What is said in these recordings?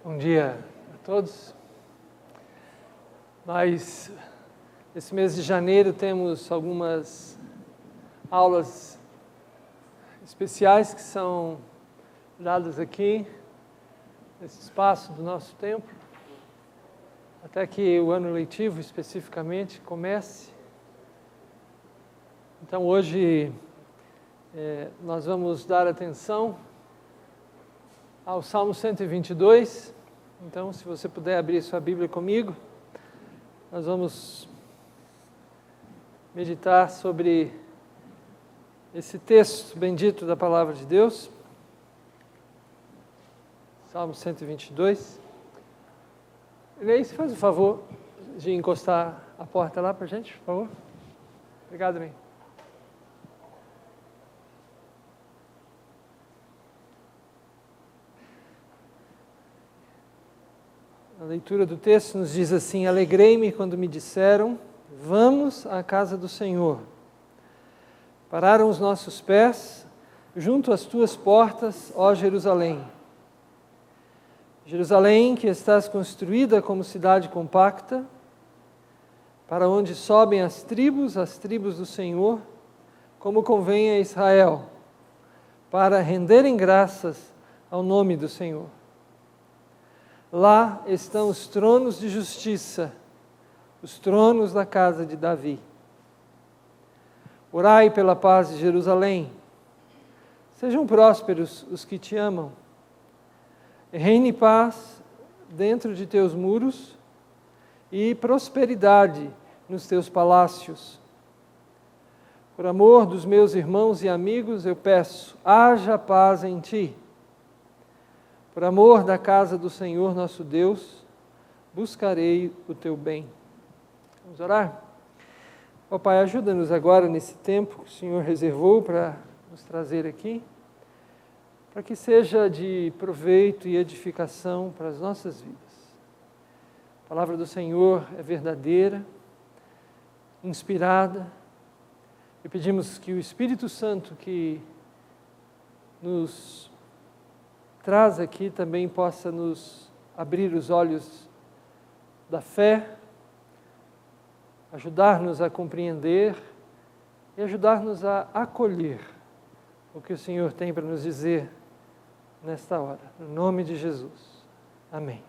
Bom dia a todos. Nós, nesse mês de janeiro, temos algumas aulas especiais que são dadas aqui, nesse espaço do nosso templo, até que o ano letivo, especificamente, comece. Então, hoje, nós vamos dar atenção ao Salmo 122. Então, se você puder abrir sua Bíblia comigo, nós vamos meditar sobre esse texto bendito da Palavra de Deus. Salmo 122. Ney, você faz o favor de encostar a porta lá para a gente, por favor? Obrigado, Ney. A leitura do texto nos diz assim: alegrei-me quando me disseram, vamos à casa do Senhor. Pararam os nossos pés junto às tuas portas, ó Jerusalém. Jerusalém, que estás construída como cidade compacta, para onde sobem as tribos do Senhor, como convém a Israel, para renderem graças ao nome do Senhor. Lá estão os tronos de justiça, os tronos da casa de Davi. Orai pela paz de Jerusalém. Sejam prósperos os que te amam. Reine paz dentro de teus muros e prosperidade nos teus palácios. Por amor dos meus irmãos e amigos, eu peço, haja paz em ti. Por amor da casa do Senhor nosso Deus, buscarei o teu bem. Vamos orar? Ó Pai, ajuda-nos agora nesse tempo que o Senhor reservou para nos trazer aqui, para que seja de proveito e edificação para as nossas vidas. A palavra do Senhor é verdadeira, inspirada, e pedimos que o Espírito Santo que nos traz aqui também possa nos abrir os olhos da fé, ajudar-nos a compreender e ajudar-nos a acolher o que o Senhor tem para nos dizer nesta hora. No nome de Jesus. Amém.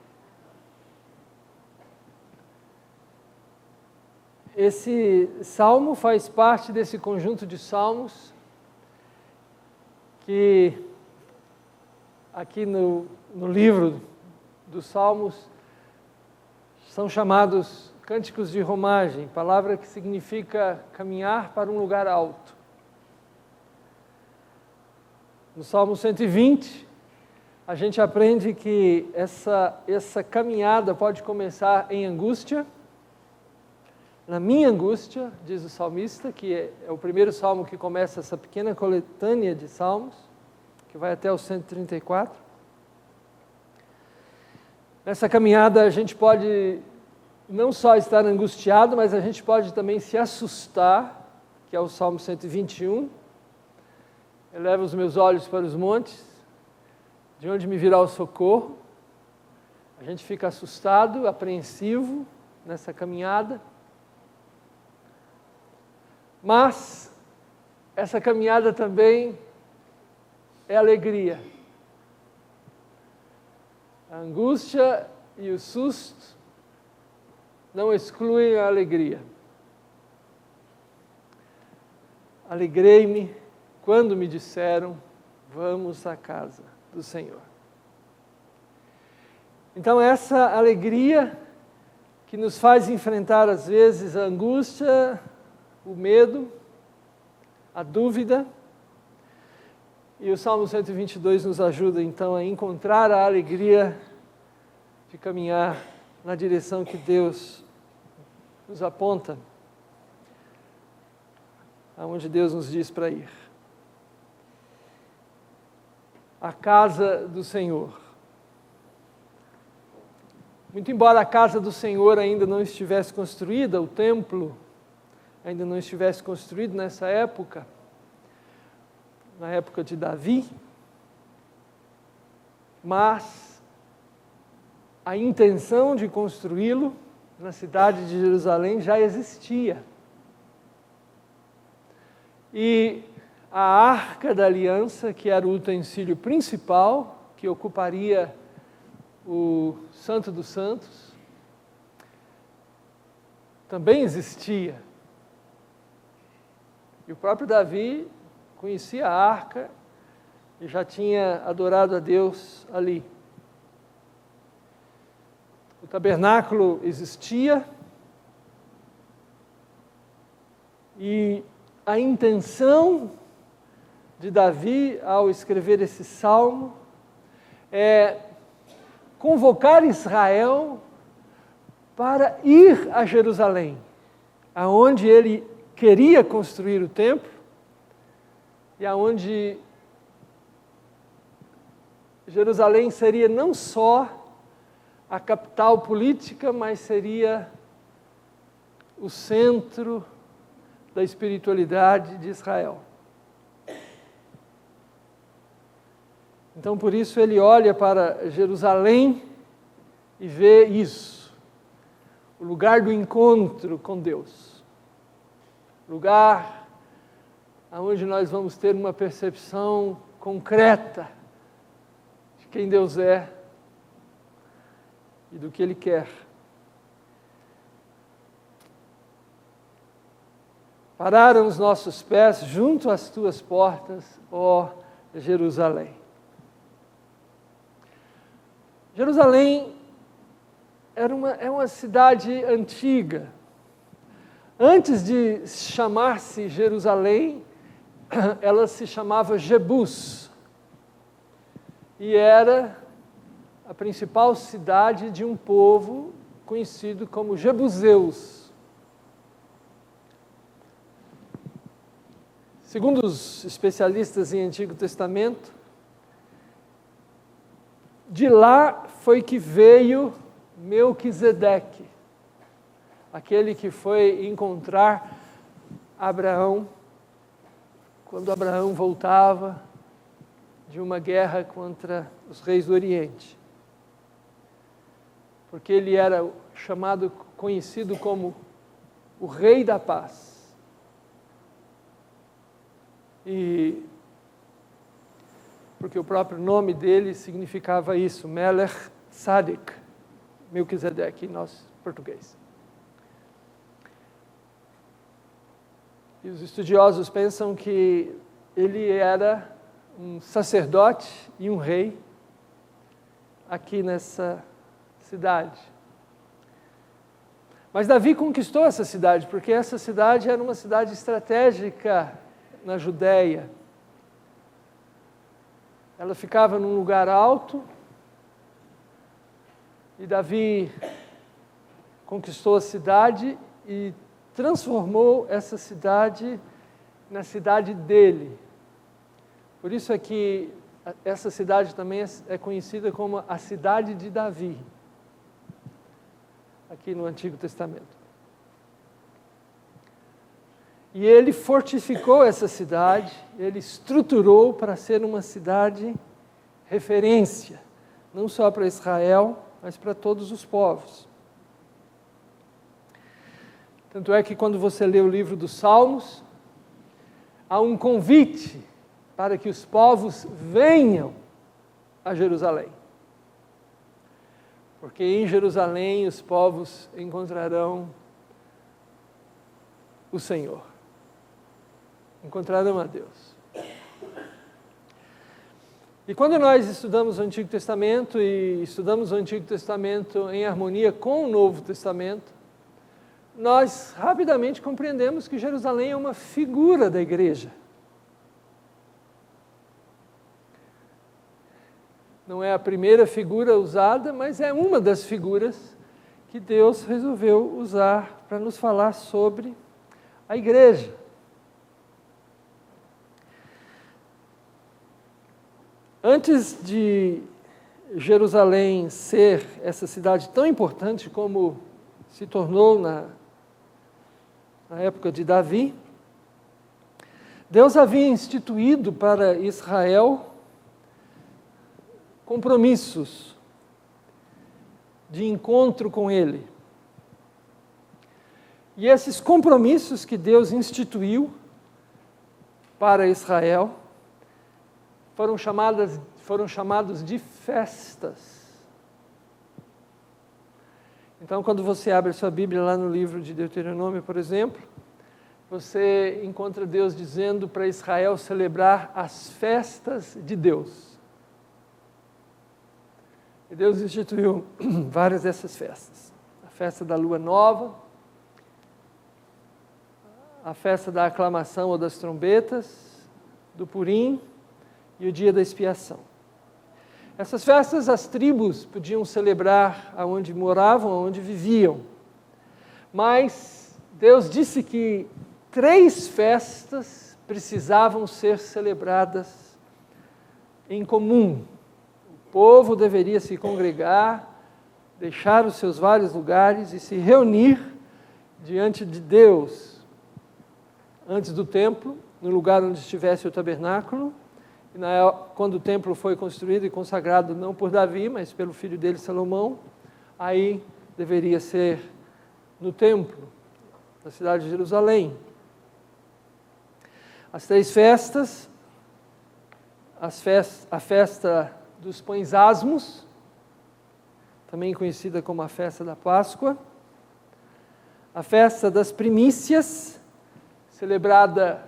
Esse salmo faz parte desse conjunto de salmos que aqui no livro dos Salmos são chamados cânticos de romagem, palavra que significa caminhar para um lugar alto. No Salmo 120, a gente aprende que essa caminhada pode começar em angústia. Na minha angústia, diz o salmista, que é o primeiro salmo que começa essa pequena coletânea de salmos, que vai até o 134. Nessa caminhada a gente pode não só estar angustiado, mas a gente pode também se assustar, que é o Salmo 121. Eleva os meus olhos para os montes, de onde me virá o socorro. A gente fica assustado, apreensivo nessa caminhada. Mas essa caminhada também é alegria. A angústia e o susto não excluem a alegria. Alegrei-me quando me disseram, vamos à casa do Senhor. Então essa alegria que nos faz enfrentar às vezes a angústia, o medo, a dúvida. E o Salmo 122 nos ajuda, então, a encontrar a alegria de caminhar na direção que Deus nos aponta, aonde Deus nos diz para ir. A casa do Senhor. Muito embora a casa do Senhor ainda não estivesse construída, o templo ainda não estivesse construído nessa época, na época de Davi, mas a intenção de construí-lo na cidade de Jerusalém já existia. E a Arca da Aliança, que era o utensílio principal, que ocuparia o Santo dos Santos, também existia. E o próprio Davi conhecia a Arca e já tinha adorado a Deus ali. O tabernáculo existia e a intenção de Davi, ao escrever esse salmo, é convocar Israel para ir a Jerusalém, aonde ele queria construir o templo e aonde Jerusalém seria não só a capital política, mas seria o centro da espiritualidade de Israel. Então, por isso, ele olha para Jerusalém e vê isso, o lugar do encontro com Deus, lugar onde nós vamos ter uma percepção concreta de quem Deus é e do que Ele quer. Pararam os nossos pés junto às tuas portas, ó Jerusalém. Jerusalém é uma cidade antiga. Antes de chamar-se Jerusalém, ela se chamava Jebus. E era a principal cidade de um povo conhecido como Jebuseus. Segundo os especialistas em Antigo Testamento, de lá foi que veio Melquisedeque, aquele que foi encontrar Abraão, quando Abraão voltava de uma guerra contra os reis do Oriente. Porque ele era conhecido como o Rei da Paz. E porque o próprio nome dele significava isso, Melech Tzaddik, Melquisedeque em nosso português. E os estudiosos pensam que ele era um sacerdote e um rei aqui nessa cidade. Mas Davi conquistou essa cidade, porque essa cidade era uma cidade estratégica na Judéia. Ela ficava num lugar alto, e Davi conquistou a cidade e transformou essa cidade na cidade dele. Por isso é que essa cidade também é conhecida como a cidade de Davi, aqui no Antigo Testamento. E ele fortificou essa cidade, ele estruturou para ser uma cidade referência, não só para Israel, mas para todos os povos. Tanto é que quando você lê o livro dos Salmos, há um convite para que os povos venham a Jerusalém. Porque em Jerusalém os povos encontrarão o Senhor. Encontrarão a Deus. E quando nós estudamos o Antigo Testamento e estudamos o Antigo Testamento em harmonia com o Novo Testamento, nós rapidamente compreendemos que Jerusalém é uma figura da igreja. Não é a primeira figura usada, mas é uma das figuras que Deus resolveu usar para nos falar sobre a igreja. Antes de Jerusalém ser essa cidade tão importante como se tornou na época de Davi, Deus havia instituído para Israel compromissos de encontro com Ele. E esses compromissos que Deus instituiu para Israel foram chamados de festas. Então, quando você abre a sua Bíblia lá no livro de Deuteronômio, por exemplo, você encontra Deus dizendo para Israel celebrar as festas de Deus. E Deus instituiu várias dessas festas. A festa da lua nova, a festa da aclamação ou das trombetas, do Purim e o dia da expiação. Essas festas as tribos podiam celebrar aonde moravam, aonde viviam. Mas Deus disse que 3 festas precisavam ser celebradas em comum. O povo deveria se congregar, deixar os seus vários lugares e se reunir diante de Deus, antes do templo, no lugar onde estivesse o tabernáculo. Quando o templo foi construído e consagrado não por Davi, mas pelo filho dele Salomão, aí deveria ser no templo, na cidade de Jerusalém. As 3 festas, a festa dos pães asmos, também conhecida como a festa da Páscoa, a festa das primícias, celebrada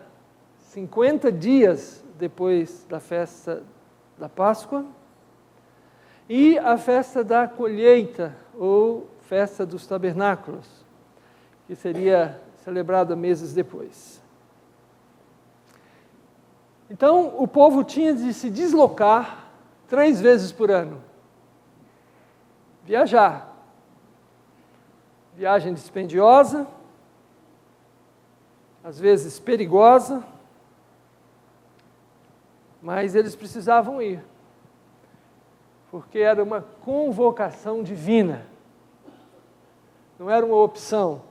50 dias depois da festa da Páscoa, e a festa da colheita, ou festa dos tabernáculos, que seria celebrada meses depois. Então, o povo tinha de se deslocar 3 vezes por ano. Viajar. Viagem dispendiosa, às vezes perigosa, mas eles precisavam ir, porque era uma convocação divina, não era uma opção.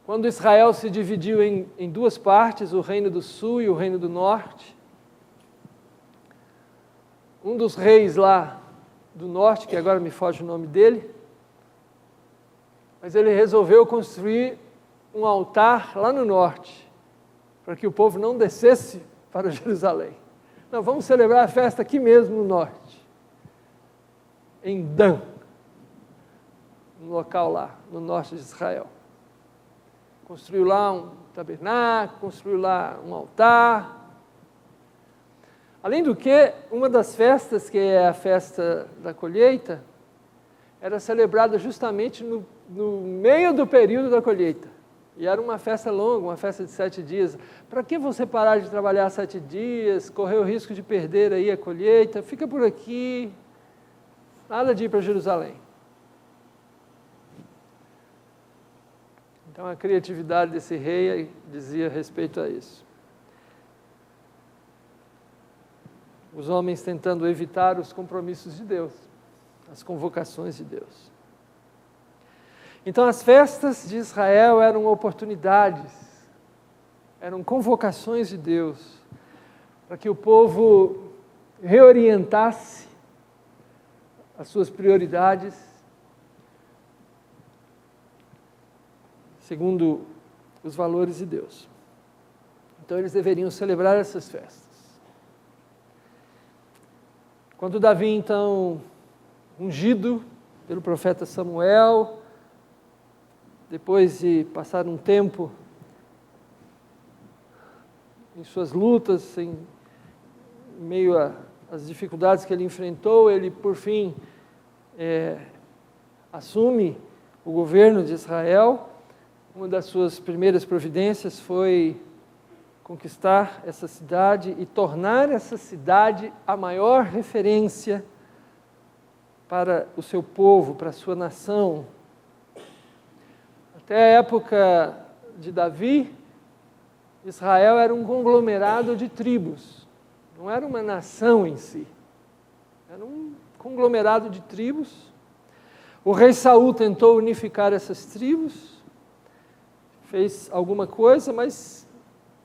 Quando Israel se dividiu em 2 partes, o reino do sul e o reino do norte, um dos reis lá do norte, que agora me foge o nome dele, mas ele resolveu construir um altar lá no norte, para que o povo não descesse para Jerusalém. Não, vamos celebrar a festa aqui mesmo no norte, em Dan, um local lá, no norte de Israel. Construiu lá um tabernáculo, construiu lá um altar. Além do que, uma das festas, que é a festa da colheita, era celebrada justamente no meio do período da colheita. E era uma festa longa, uma festa de 7 dias. Para que você parar de trabalhar 7 dias, correr o risco de perder aí a colheita? Fica por aqui, nada de ir para Jerusalém. Então a criatividade desse rei dizia respeito a isso. Os homens tentando evitar os compromissos de Deus, as convocações de Deus. Então as festas de Israel eram oportunidades, eram convocações de Deus, para que o povo reorientasse as suas prioridades, segundo os valores de Deus. Então eles deveriam celebrar essas festas. Quando Davi, então, ungido pelo profeta Samuel, depois de passar um tempo em suas lutas, em meio às dificuldades que ele enfrentou, ele, por fim, assume o governo de Israel. Uma das suas primeiras providências foi conquistar essa cidade e tornar essa cidade a maior referência para o seu povo, para a sua nação. Até a época de Davi, Israel era um conglomerado de tribos, não era uma nação em si, era um conglomerado de tribos. O rei Saul tentou unificar essas tribos, fez alguma coisa, mas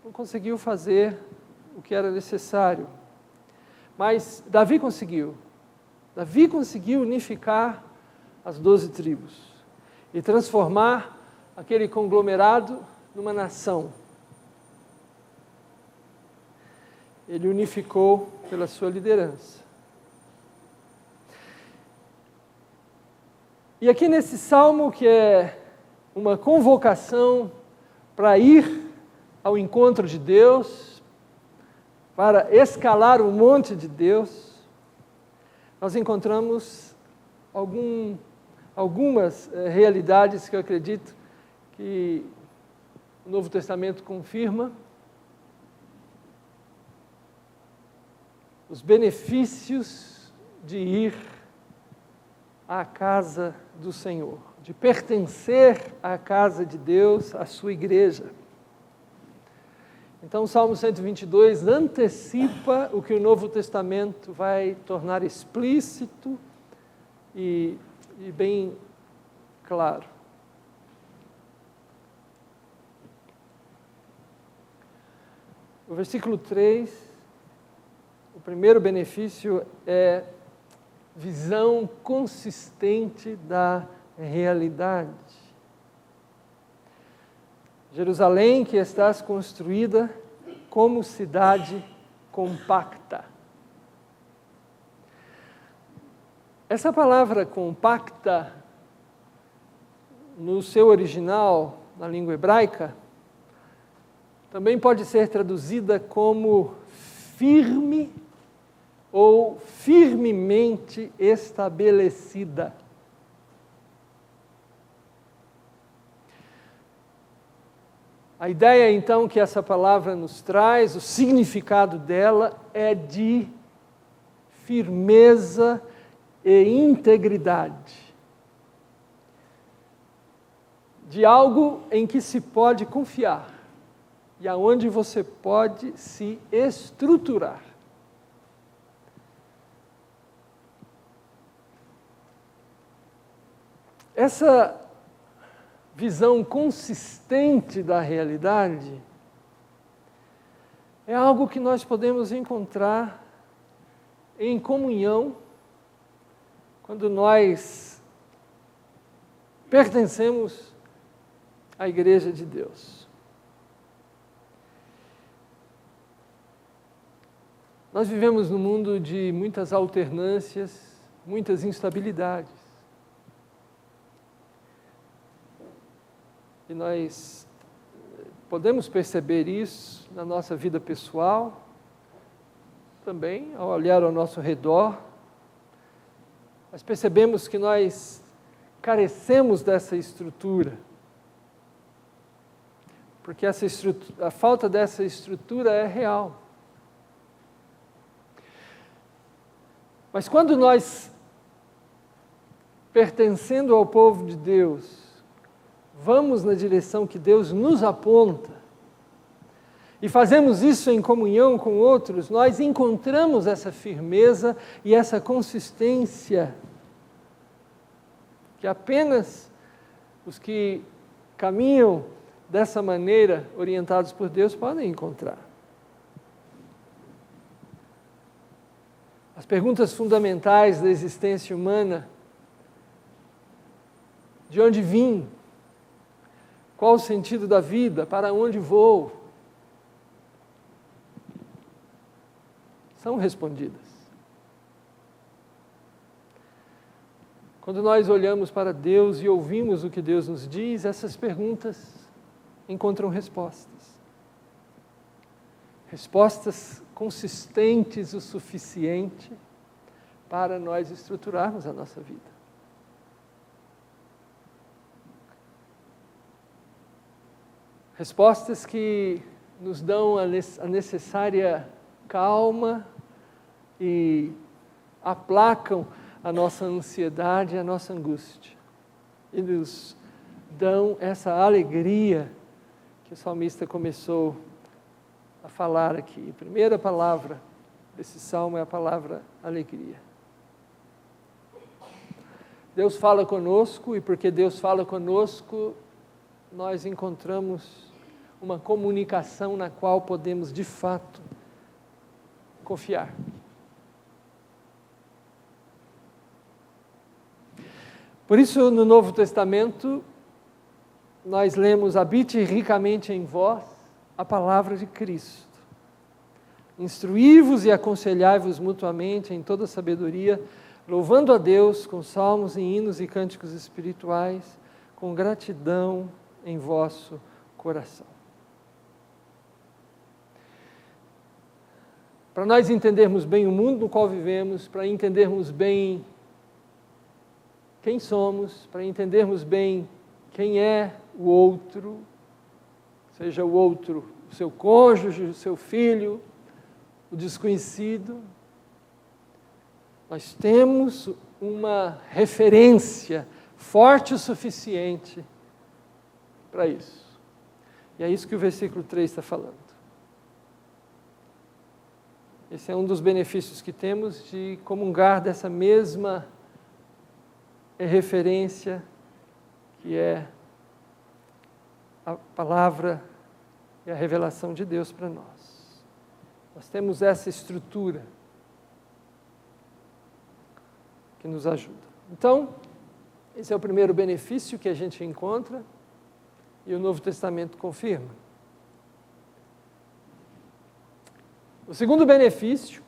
não conseguiu fazer o que era necessário. Mas Davi conseguiu. Davi conseguiu unificar as 12 tribos e transformar aquele conglomerado numa nação. Ele unificou pela sua liderança. E aqui nesse salmo, que é uma convocação para ir ao encontro de Deus, para escalar o monte de Deus, nós encontramos algumas realidades que eu acredito que o Novo Testamento confirma. Os benefícios de ir à casa do Senhor, de pertencer à casa de Deus, à sua igreja. Então, o Salmo 122 antecipa o que o Novo Testamento vai tornar explícito e bem claro. O versículo 3, o primeiro benefício é visão consistente da realidade. Jerusalém, que estás construída como cidade compacta. Essa palavra compacta, no seu original, na língua hebraica, também pode ser traduzida como firme ou firmemente estabelecida. A ideia, então, que essa palavra nos traz, o significado dela é de firmeza e integridade. De algo em que se pode confiar e aonde você pode se estruturar. Essa visão consistente da realidade é algo que nós podemos encontrar em comunhão quando nós pertencemos à Igreja de Deus. Nós vivemos num mundo de muitas alternâncias, muitas instabilidades. E nós podemos perceber isso na nossa vida pessoal, também ao olhar ao nosso redor. Nós percebemos que nós carecemos dessa estrutura, porque a falta dessa estrutura é real. Mas quando nós, pertencendo ao povo de Deus, vamos na direção que Deus nos aponta, e fazemos isso em comunhão com outros, nós encontramos essa firmeza e essa consistência que apenas os que caminham dessa maneira, orientados por Deus, podem encontrar. As perguntas fundamentais da existência humana: de onde vim? Qual o sentido da vida? Para onde vou? São respondidas. Quando nós olhamos para Deus e ouvimos o que Deus nos diz, essas perguntas encontram respostas. Respostas consistentes o suficiente para nós estruturarmos a nossa vida. Respostas que nos dão a necessária calma e aplacam a nossa ansiedade e a nossa angústia. E nos dão essa alegria que o salmista começou a falar aqui. A primeira palavra desse salmo é a palavra alegria. Deus fala conosco, e porque Deus fala conosco, nós encontramos uma comunicação na qual podemos, de fato, confiar. Por isso, no Novo Testamento, nós lemos: habite ricamente em vós a palavra de Cristo. Instruí-vos e aconselhai-vos mutuamente em toda sabedoria, louvando a Deus com salmos e hinos e cânticos espirituais, com gratidão em vosso coração. Para nós entendermos bem o mundo no qual vivemos, para entendermos bem quem somos, para entendermos bem quem é o outro, seja o outro o seu cônjuge, o seu filho, o desconhecido, nós temos uma referência forte o suficiente para isso. E é isso que o versículo 3 está falando. Esse é um dos benefícios que temos de comungar dessa mesma referência que é a palavra e a revelação de Deus para nós. Nós temos essa estrutura que nos ajuda. Então, esse é o primeiro benefício que a gente encontra e o Novo Testamento confirma. O segundo benefício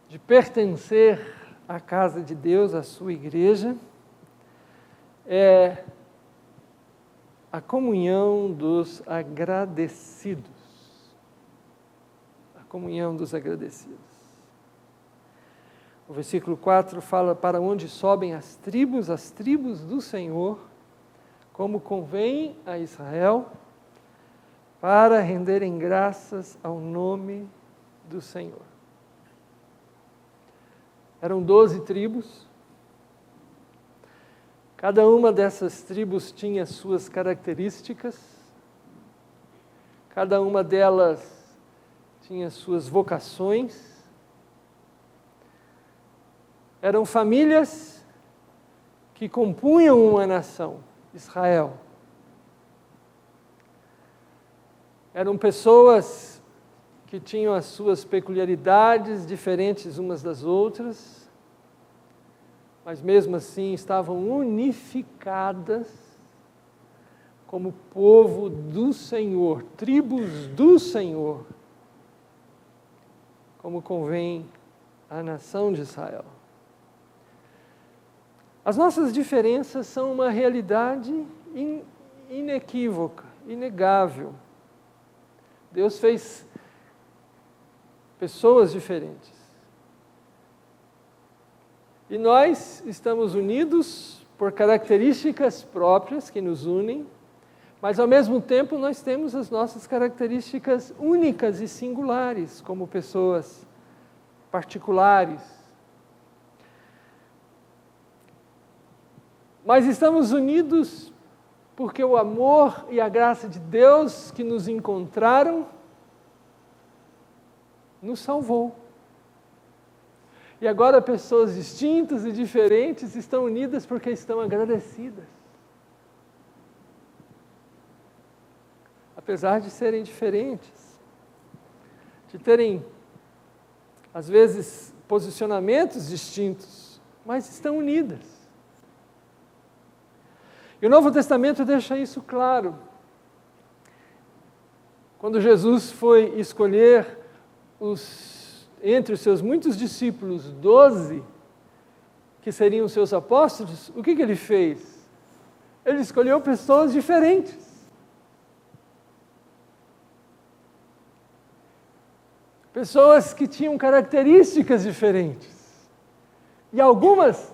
de pertencer à casa de Deus, à sua igreja, é a comunhão dos agradecidos. A comunhão dos agradecidos. O versículo 4 fala: para onde sobem as tribos do Senhor, como convém a Israel, para renderem graças ao nome do Senhor. Eram 12 tribos. Cada uma dessas tribos tinha suas características. Cada uma delas tinha suas vocações. Eram famílias que compunham uma nação, Israel. Eram pessoas que tinham as suas peculiaridades, diferentes umas das outras, mas mesmo assim estavam unificadas como povo do Senhor, tribos do Senhor, como convém à nação de Israel. As nossas diferenças são uma realidade inequívoca, inegável. Deus fez pessoas diferentes. E nós estamos unidos por características próprias que nos unem, mas ao mesmo tempo nós temos as nossas características únicas e singulares, como pessoas particulares. Mas estamos unidos porque o amor e a graça de Deus que nos encontraram nos salvou. E agora pessoas distintas e diferentes estão unidas porque estão agradecidas. Apesar de serem diferentes, de terem, às vezes, posicionamentos distintos, mas estão unidas. E o Novo Testamento deixa isso claro. Quando Jesus foi escolher entre os seus muitos discípulos, 12, que seriam os seus apóstolos, o que ele fez? Ele escolheu pessoas diferentes. Pessoas que tinham características diferentes. E algumas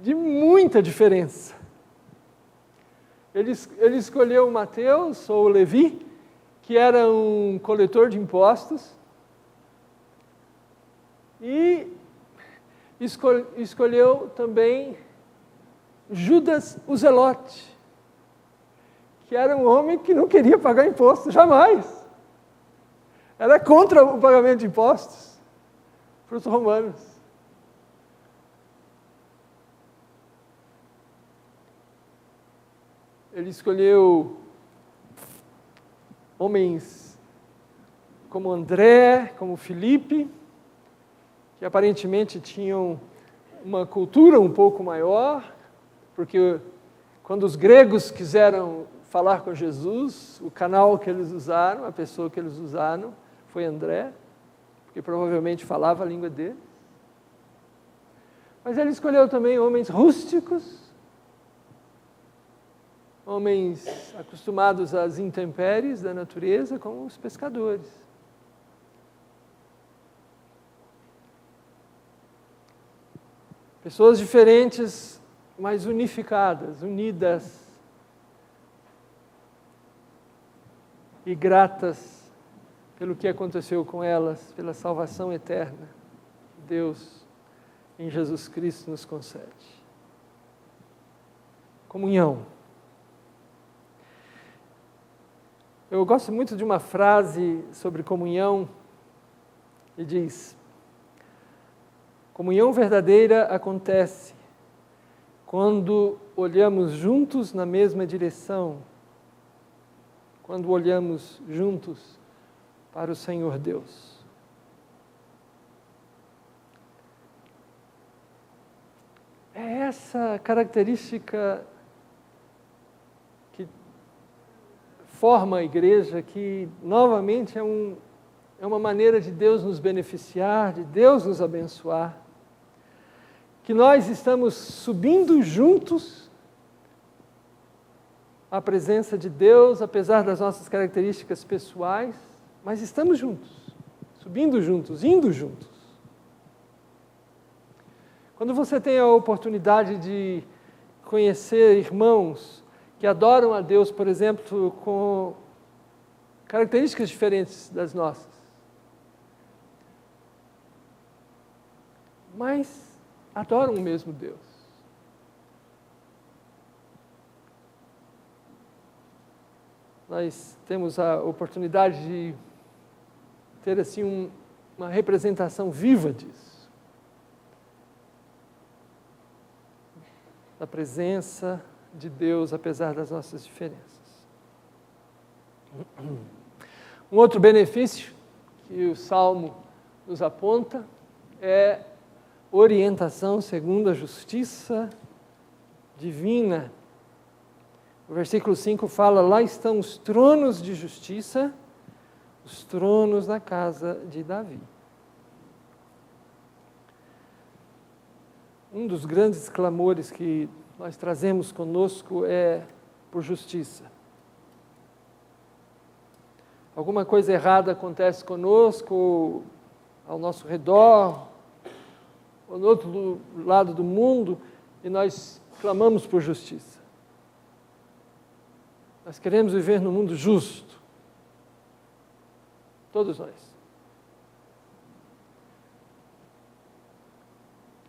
de muita diferença. Ele escolheu Mateus, ou Levi, que era um coletor de impostos, e escolheu também Judas o Zelote, que era um homem que não queria pagar imposto, jamais. Era contra o pagamento de impostos para os romanos. Ele escolheu homens como André, como Filipe, que aparentemente tinham uma cultura um pouco maior, porque quando os gregos quiseram falar com Jesus, o canal que eles usaram, a pessoa que eles usaram, foi André, porque provavelmente falava a língua dele. Mas ele escolheu também homens rústicos, homens acostumados às intempéries da natureza, como os pescadores. Pessoas diferentes, mas unificadas, unidas e gratas pelo que aconteceu com elas, pela salvação eterna que Deus, em Jesus Cristo, nos concede. Comunhão. Eu gosto muito de uma frase sobre comunhão, e diz: comunhão verdadeira acontece quando olhamos juntos na mesma direção, quando olhamos juntos para o Senhor Deus. É essa característica que forma a igreja, que novamente é uma maneira de Deus nos beneficiar, de Deus nos abençoar, que nós estamos subindo juntos à presença de Deus, apesar das nossas características pessoais, mas estamos juntos, subindo juntos, indo juntos. Quando você tem a oportunidade de conhecer irmãos que adoram a Deus, por exemplo, com características diferentes das nossas, mas adoram o mesmo Deus. Nós temos a oportunidade de ter assim uma representação viva disso. Da presença de Deus, apesar das nossas diferenças. Um outro benefício que o Salmo nos aponta é orientação segundo a justiça divina. O versículo 5 fala: lá estão os tronos de justiça, os tronos da casa de Davi. Um dos grandes clamores que nós trazemos conosco é por justiça. Alguma coisa errada acontece conosco, ao nosso redor, ou no outro lado do mundo, e nós clamamos por justiça. Nós queremos viver num mundo justo. Todos nós.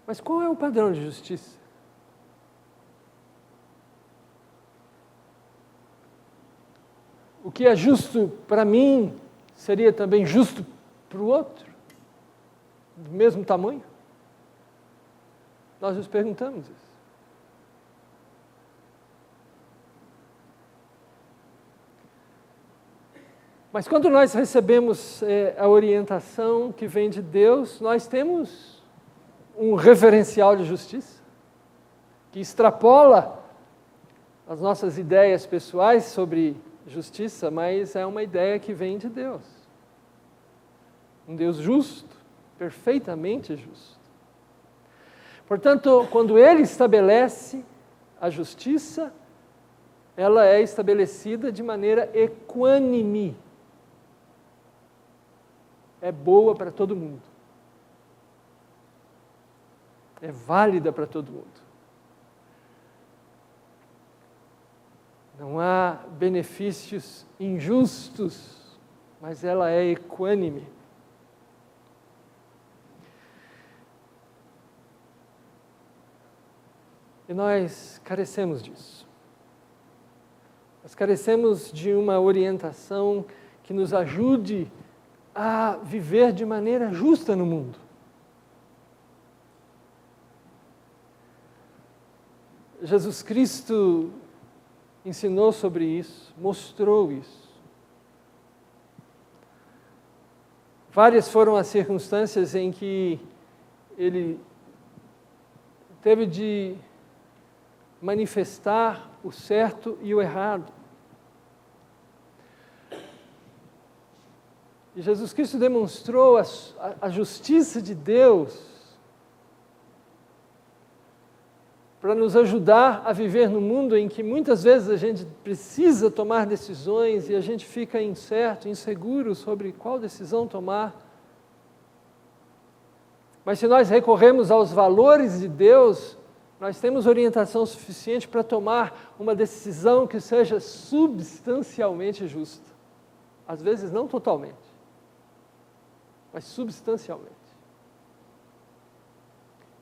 Mas qual é o padrão de justiça? O que é justo para mim seria também justo para o outro? Do mesmo tamanho? Nós nos perguntamos isso. Mas quando nós recebemos a orientação que vem de Deus, nós temos um referencial de justiça que extrapola as nossas ideias pessoais sobre justiça, mas é uma ideia que vem de Deus. Um Deus justo, perfeitamente justo. Portanto, quando Ele estabelece a justiça, ela é estabelecida de maneira equânime. É boa para todo mundo. É válida para todo mundo. Não há benefícios injustos, mas ela é equânime. E nós carecemos disso. Nós carecemos de uma orientação que nos ajude a viver de maneira justa no mundo. Jesus Cristo ensinou sobre isso, mostrou isso. Várias foram as circunstâncias em que Ele teve de manifestar o certo e o errado. E Jesus Cristo demonstrou a justiça de Deus para nos ajudar a viver num mundo em que muitas vezes a gente precisa tomar decisões e a gente fica incerto, inseguro sobre qual decisão tomar. Mas se nós recorremos aos valores de Deus, nós temos orientação suficiente para tomar uma decisão que seja substancialmente justa. Às vezes não totalmente, mas substancialmente.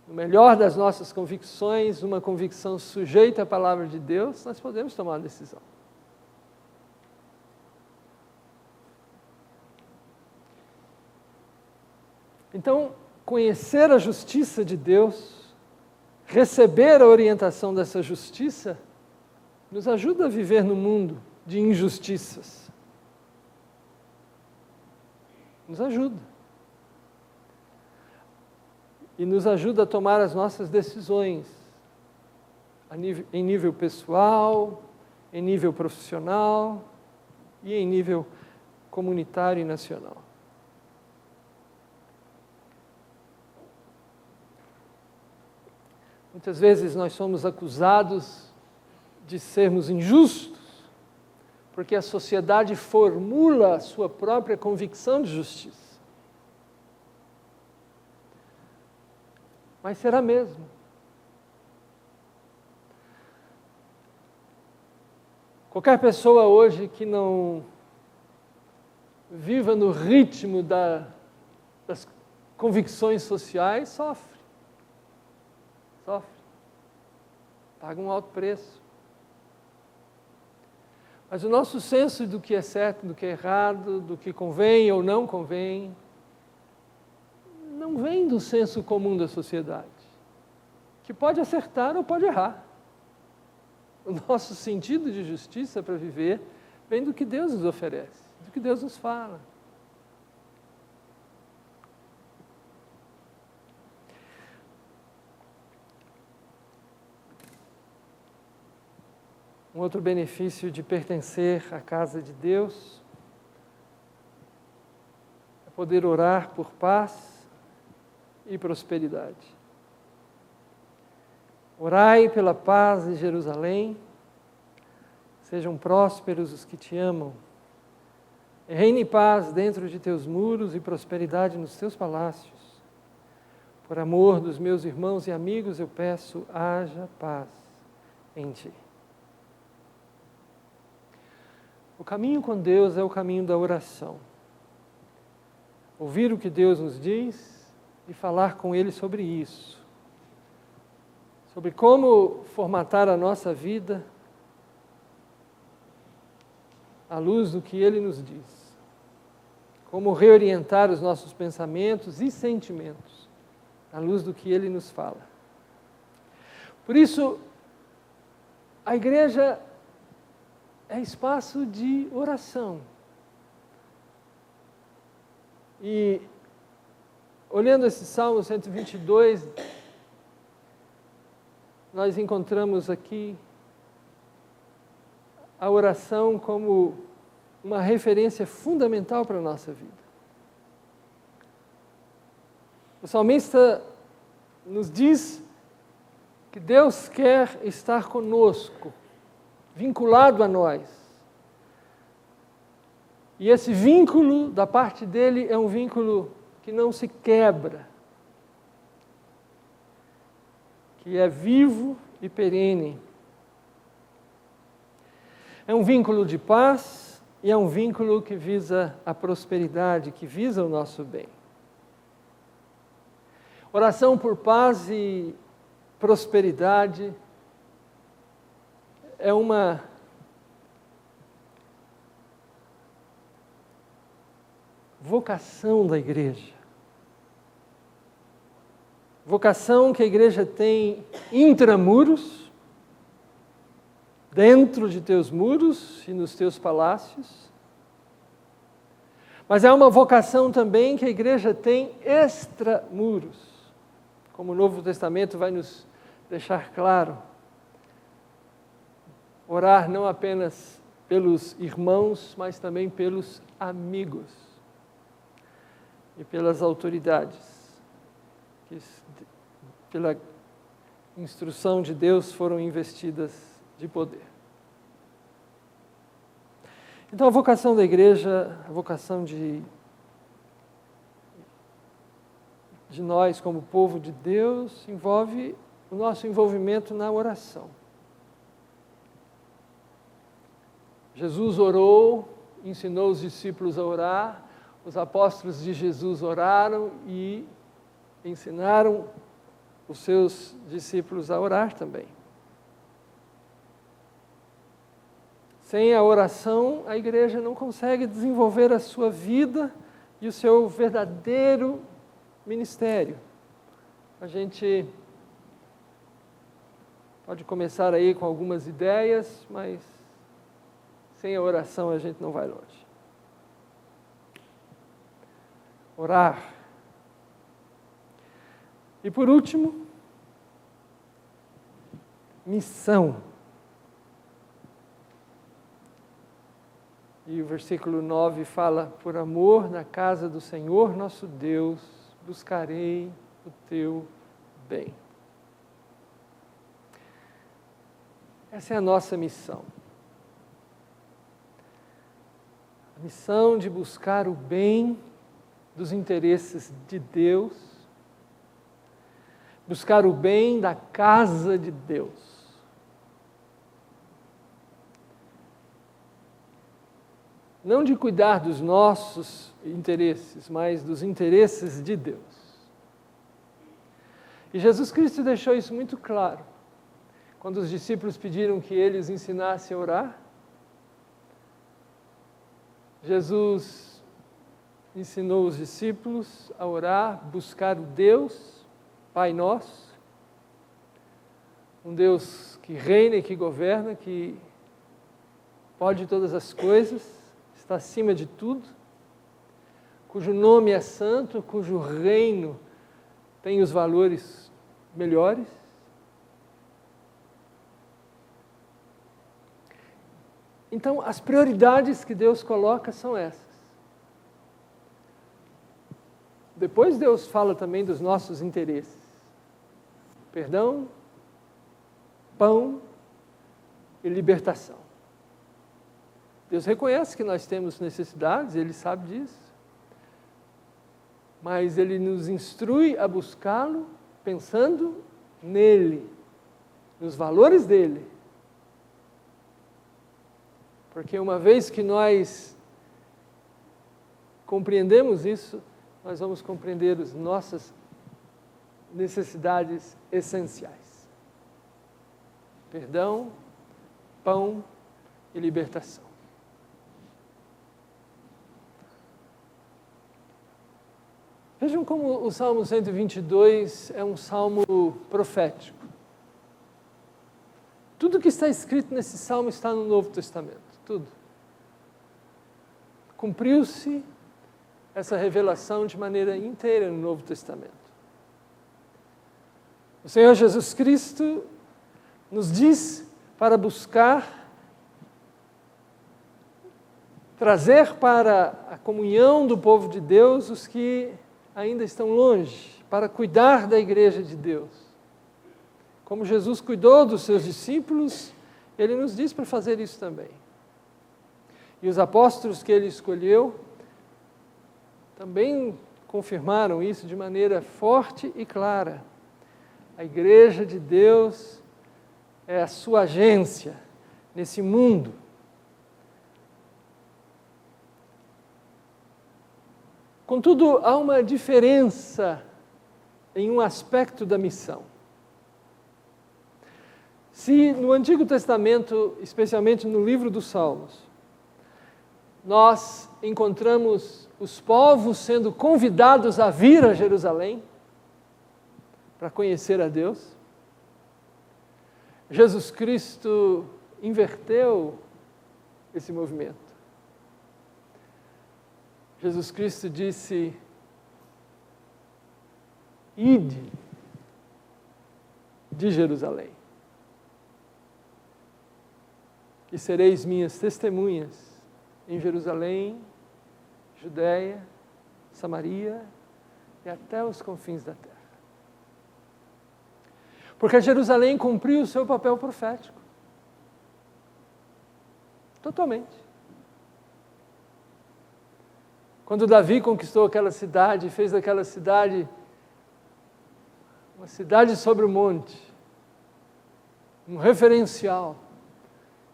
No melhor das nossas convicções, uma convicção sujeita à palavra de Deus, nós podemos tomar uma decisão. Então, conhecer a justiça de Deus, receber a orientação dessa justiça, nos ajuda a viver no mundo de injustiças. Nos ajuda. E nos ajuda a tomar as nossas decisões em nível pessoal, em nível profissional e em nível comunitário e nacional. Muitas vezes nós somos acusados de sermos injustos, porque a sociedade formula a sua própria convicção de justiça. Mas será mesmo? Qualquer pessoa hoje que não viva no ritmo das convicções sociais sofre. Paga um alto preço. Mas o nosso senso do que é certo, do que é errado, do que convém ou não convém, não vem do senso comum da sociedade, que pode acertar ou pode errar. O nosso sentido de justiça para viver vem do que Deus nos oferece, do que Deus nos fala. Um outro benefício de pertencer à casa de Deus é poder orar por paz e prosperidade. Orai pela paz de Jerusalém, sejam prósperos os que te amam. Reine paz dentro de teus muros e prosperidade nos teus palácios. Por amor dos meus irmãos e amigos, eu peço, haja paz em ti. O caminho com Deus é o caminho da oração. Ouvir o que Deus nos diz e falar com Ele sobre isso. Sobre como formatar a nossa vida à luz do que Ele nos diz. Como reorientar os nossos pensamentos e sentimentos à luz do que Ele nos fala. Por isso, a igreja é espaço de oração. E, olhando esse Salmo 122, nós encontramos aqui a oração como uma referência fundamental para a nossa vida. O salmista nos diz que Deus quer estar conosco, vinculado a nós. E esse vínculo da parte dele é um vínculo que não se quebra, que é vivo e perene. É um vínculo de paz e é um vínculo que visa a prosperidade, que visa o nosso bem. Oração por paz e prosperidade é uma vocação da igreja. Vocação que a igreja tem intramuros, dentro de teus muros e nos teus palácios. Mas é uma vocação também que a igreja tem extramuros, como o Novo Testamento vai nos deixar claro, orar não apenas pelos irmãos, mas também pelos amigos e pelas autoridades que, pela instrução de Deus, foram investidas de poder. Então, a vocação da igreja, a vocação de nós como povo de Deus, envolve o nosso envolvimento na oração. Jesus orou, ensinou os discípulos a orar, os apóstolos de Jesus oraram e ensinaram os seus discípulos a orar também. Sem a oração, a igreja não consegue desenvolver a sua vida e o seu verdadeiro ministério. A gente pode começar aí com algumas ideias, mas sem a oração a gente não vai longe. Orar. E por último, missão. E o versículo 9 fala: por amor na casa do Senhor nosso Deus, buscarei o teu bem. Essa é a nossa missão. A missão de buscar o bem dos interesses de Deus, buscar o bem da casa de Deus. Não de cuidar dos nossos interesses, mas dos interesses de Deus. E Jesus Cristo deixou isso muito claro. Quando os discípulos pediram que ele os ensinasse a orar, Jesus ensinou os discípulos a orar, buscar o Deus, Pai Nosso, um Deus que reina e que governa, que pode todas as coisas, está acima de tudo, cujo nome é santo, cujo reino tem os valores melhores. Então, as prioridades que Deus coloca são essas. Depois Deus fala também dos nossos interesses. Perdão, pão e libertação. Deus reconhece que nós temos necessidades, Ele sabe disso. Mas Ele nos instrui a buscá-lo pensando nele, nos valores dele. Porque uma vez que nós compreendemos isso, nós vamos compreender as nossas necessidades essenciais. Perdão, pão e libertação. Vejam como o Salmo 122 é um salmo profético. Tudo que está escrito nesse salmo está no Novo Testamento. Tudo. Cumpriu-se essa revelação de maneira inteira no Novo Testamento. O Senhor Jesus Cristo nos diz para buscar, trazer para a comunhão do povo de Deus os que ainda estão longe, para cuidar da igreja de Deus. Como Jesus cuidou dos seus discípulos, Ele nos diz para fazer isso também. E os apóstolos que Ele escolheu também confirmaram isso de maneira forte e clara. A igreja de Deus é a sua agência nesse mundo. Contudo, há uma diferença em um aspecto da missão. Se no Antigo Testamento, especialmente no livro dos Salmos, nós encontramos os povos sendo convidados a vir a Jerusalém para conhecer a Deus, Jesus Cristo inverteu esse movimento. Jesus Cristo disse: ide, de Jerusalém. E sereis minhas testemunhas em Jerusalém, Judéia, Samaria e até os confins da terra. Porque Jerusalém cumpriu o seu papel profético. Totalmente. Quando Davi conquistou aquela cidade, fez daquela cidade uma cidade sobre o monte, um referencial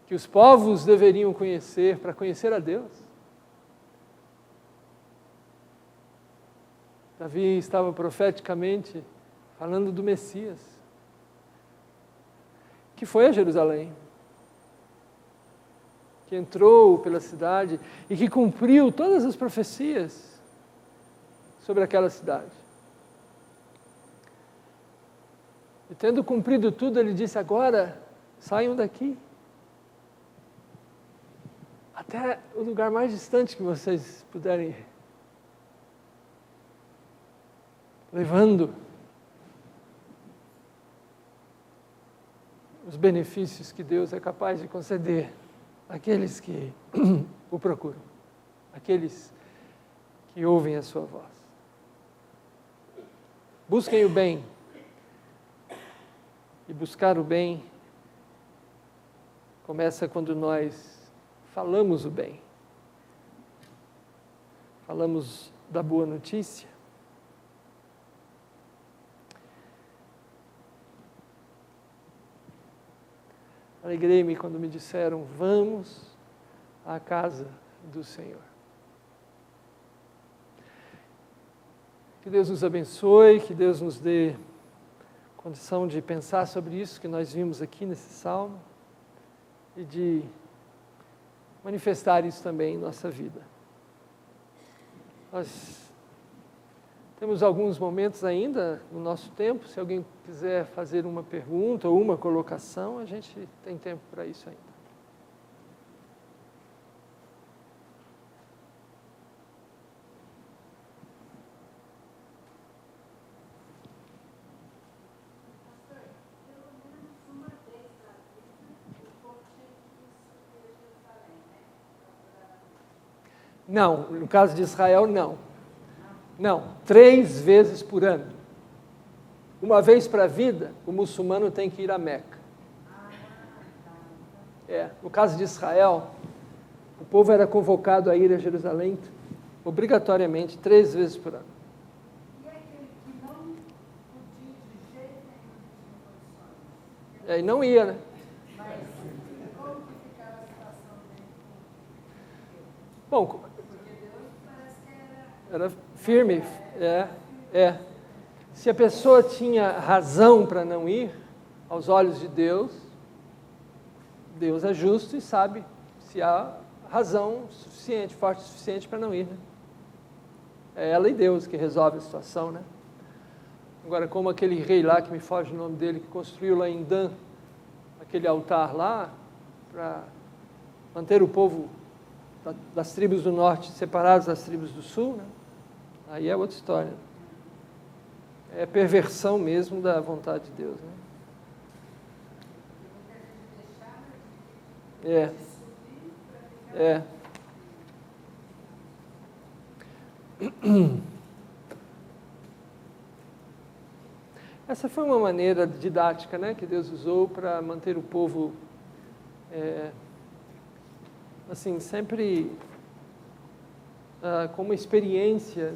que os povos deveriam conhecer para conhecer a Deus. Davi estava profeticamente falando do Messias, que foi a Jerusalém, que entrou pela cidade e que cumpriu todas as profecias sobre aquela cidade. E tendo cumprido tudo, ele disse: agora saiam daqui, até o lugar mais distante que vocês puderem ir, levando os benefícios que Deus é capaz de conceder àqueles que o procuram, àqueles que ouvem a sua voz. Busquem o bem. E buscar o bem começa quando nós falamos o bem. Falamos da boa notícia. Alegrei-me quando me disseram: vamos à casa do Senhor. Que Deus nos abençoe, que Deus nos dê condição de pensar sobre isso que nós vimos aqui nesse salmo e de manifestar isso também em nossa vida. Nós temos alguns momentos ainda no nosso tempo. Se alguém quiser fazer uma pergunta ou uma colocação, a gente tem tempo para isso ainda. Não, no caso de Israel, não. Não, 3 vezes por ano. Uma vez para a vida, o muçulmano tem que ir a Meca. No caso de Israel, o povo era convocado a ir a Jerusalém obrigatoriamente 3 vezes por ano. E aquele que não podia de jeito nenhum, E não ia, né? mas como que ficava a situação dele? Bom, Porque Deus parece que era firme, Se a pessoa tinha razão para não ir, aos olhos de Deus, Deus é justo e sabe se há razão suficiente, forte o suficiente para não ir, né? É ela e Deus que resolve a situação, né? Agora, como aquele rei lá, que me foge o nome dele, que construiu lá em Dan, aquele altar lá, para manter o povo das tribos do norte separados das tribos do sul, né? Aí é outra história. É perversão mesmo da vontade de Deus, né? Essa foi uma maneira didática, né, que Deus usou para manter o povo assim, sempre com uma experiência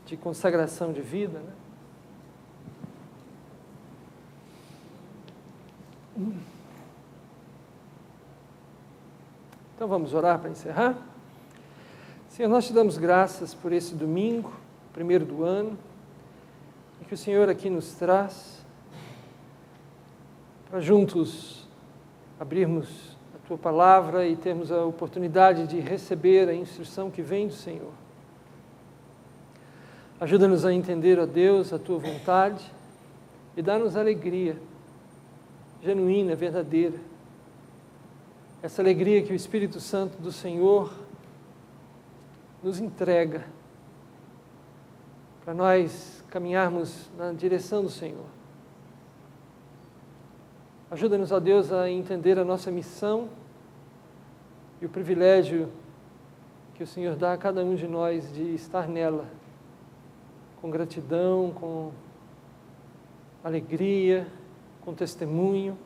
de consagração de vida, né? Então vamos orar para encerrar? Senhor, nós te damos graças por esse domingo, primeiro do ano, e que o Senhor aqui nos traz para juntos abrirmos a Tua Palavra e termos a oportunidade de receber a instrução que vem do Senhor. Ajuda-nos a entender, ó Deus, a Tua vontade e dá-nos alegria genuína, verdadeira. Essa alegria que o Espírito Santo do Senhor nos entrega para nós caminharmos na direção do Senhor. Ajuda-nos, ó Deus, a entender a nossa missão e o privilégio que o Senhor dá a cada um de nós de estar nela, com gratidão, com alegria, com testemunho.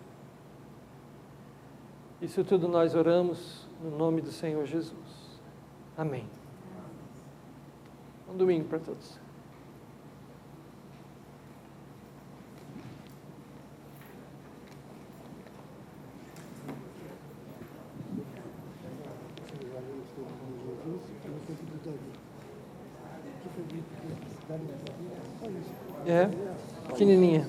Isso tudo nós oramos no nome do Senhor Jesus. Amém. Bom domingo para todos. É, pequenininha.